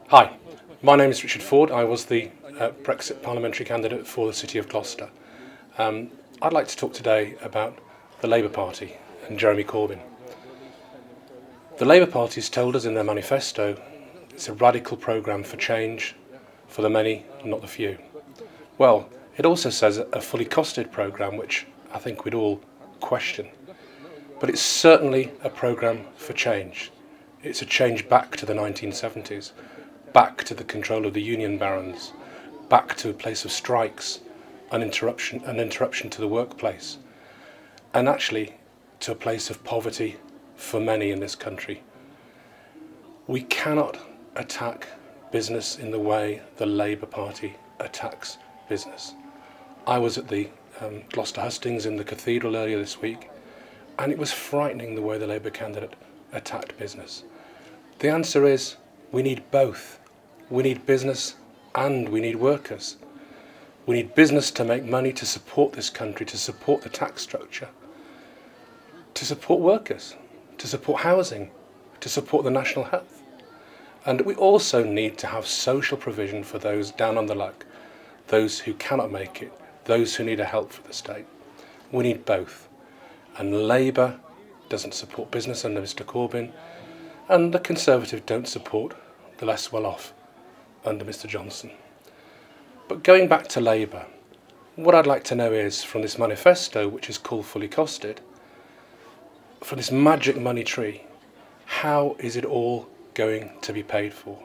Hi, my name is Richard Ford. I was the Brexit parliamentary candidate for the City of Gloucester. I'd like to talk today about the Labour Party and Jeremy Corbyn. The Labour Party has told us in their manifesto it's a radical programme for change for the many, not the few. Well, it also says a fully costed programme, which I think we'd all question. But it's certainly a programme for change. It's a change back to the 1970s. Back to the control of the union barons, back to a place of strikes, an interruption to the workplace, and actually to a place of poverty for many in this country. We cannot attack business in the way the Labour Party attacks business. I was at the Gloucester Hustings in the cathedral earlier this week, and it was frightening the way the Labour candidate attacked business. The answer is we need both. We need business and we need workers. We need business to make money to support this country, to support the tax structure, to support workers, to support housing, to support the national health. And we also need to have social provision for those down on the luck, those who cannot make it, those who need a help from the state. We need both. And Labour doesn't support business under Mr Corbyn, and the Conservatives don't support the less well-off under Mr Johnson. But going back to Labour, what I'd like to know is, from this manifesto, which is called Fully Costed, from this magic money tree, how is it all going to be paid for?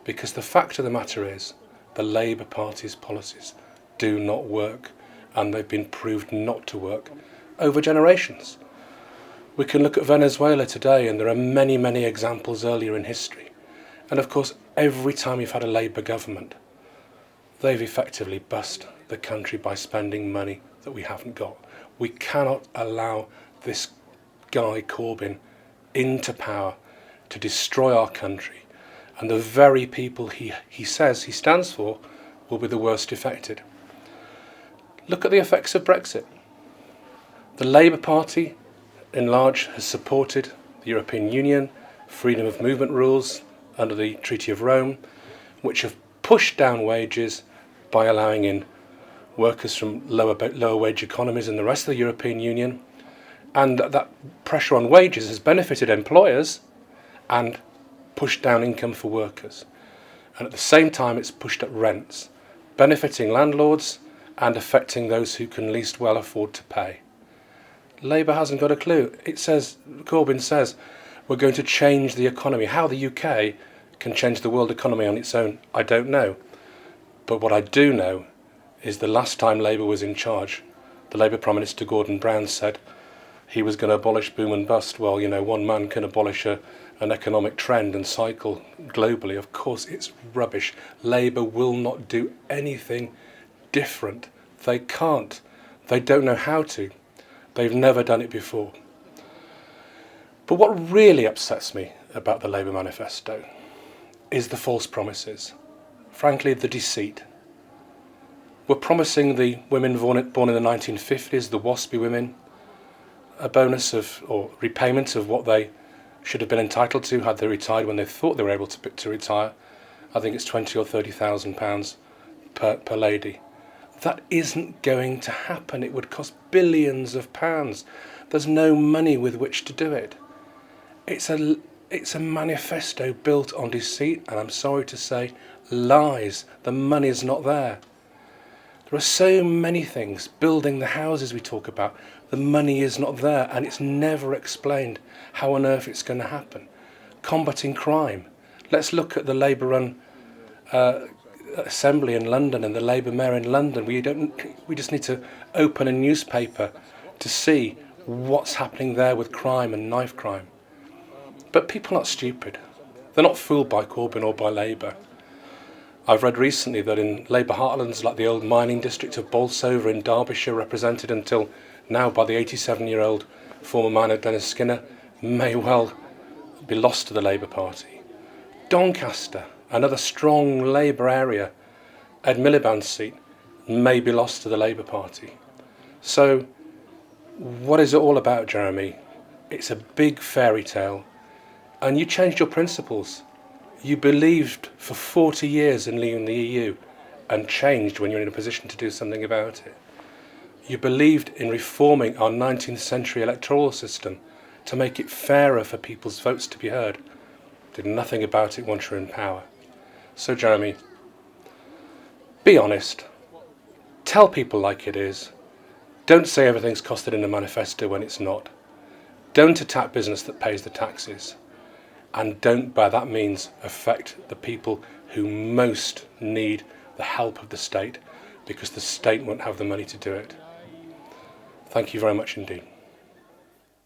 Because the fact of the matter is, the Labour Party's policies do not work, and they've been proved not to work over generations. We can look at Venezuela today, and there are many, many examples earlier in history. And of course, every time you've had a Labour government, they've effectively bust the country by spending money that we haven't got. We cannot allow this guy Corbyn into power to destroy our country, and the very people he says he stands for will be the worst affected. Look at the effects of Brexit. The Labour Party, in large, has supported the European Union, freedom of movement rules under the Treaty of Rome, which have pushed down wages by allowing in workers from lower wage economies in the rest of the European Union, and that pressure on wages has benefited employers and pushed down income for workers. And at the same time, it's pushed up rents, benefiting landlords and affecting those who can least well afford to pay. Labour hasn't got a clue. Corbyn says, we're going to change the economy. How the UK can change the world economy on its own, I don't know. But what I do know is the last time Labour was in charge, the Labour Prime Minister Gordon Brown said he was going to abolish boom and bust. Well, one man can abolish an economic trend and cycle globally. Of course, it's rubbish. Labour will not do anything different. They can't. They don't know how to. They've never done it before. But what really upsets me about the Labour manifesto is the false promises. Frankly, the deceit. We're promising the women born in the 1950s, the WASPy women, a bonus or repayment of what they should have been entitled to had they retired when they thought they were able to retire. I think it's £20,000 or £30,000 per lady. That isn't going to happen. It would cost billions of pounds. There's no money with which to do it. It's a manifesto built on deceit, and I'm sorry to say, lies. The money's not there. There are so many things. Building the houses we talk about, the money is not there, and it's never explained how on earth it's going to happen. Combating crime. Let's look at the Labour-run Assembly in London and the Labour Mayor in London. We just need to open a newspaper to see what's happening there with crime and knife crime. But people are not stupid. They're not fooled by Corbyn or by Labour. I've read recently that in Labour heartlands like the old mining district of Bolsover in Derbyshire, represented until now by the 87-year-old former miner Dennis Skinner, may well be lost to the Labour Party. Doncaster, another strong Labour area, Ed Miliband's seat, may be lost to the Labour Party. So what is it all about, Jeremy? It's a big fairy tale. And you changed your principles. You believed for 40 years in leaving the EU and changed when you're in a position to do something about it. You believed in reforming our 19th century electoral system to make it fairer for people's votes to be heard. Did nothing about it once you're in power. So Jeremy, be honest. Tell people like it is. Don't say everything's costed in the manifesto when it's not. Don't attack business that pays the taxes. And don't by that means affect the people who most need the help of the state, because the state won't have the money to do it. Thank you very much indeed.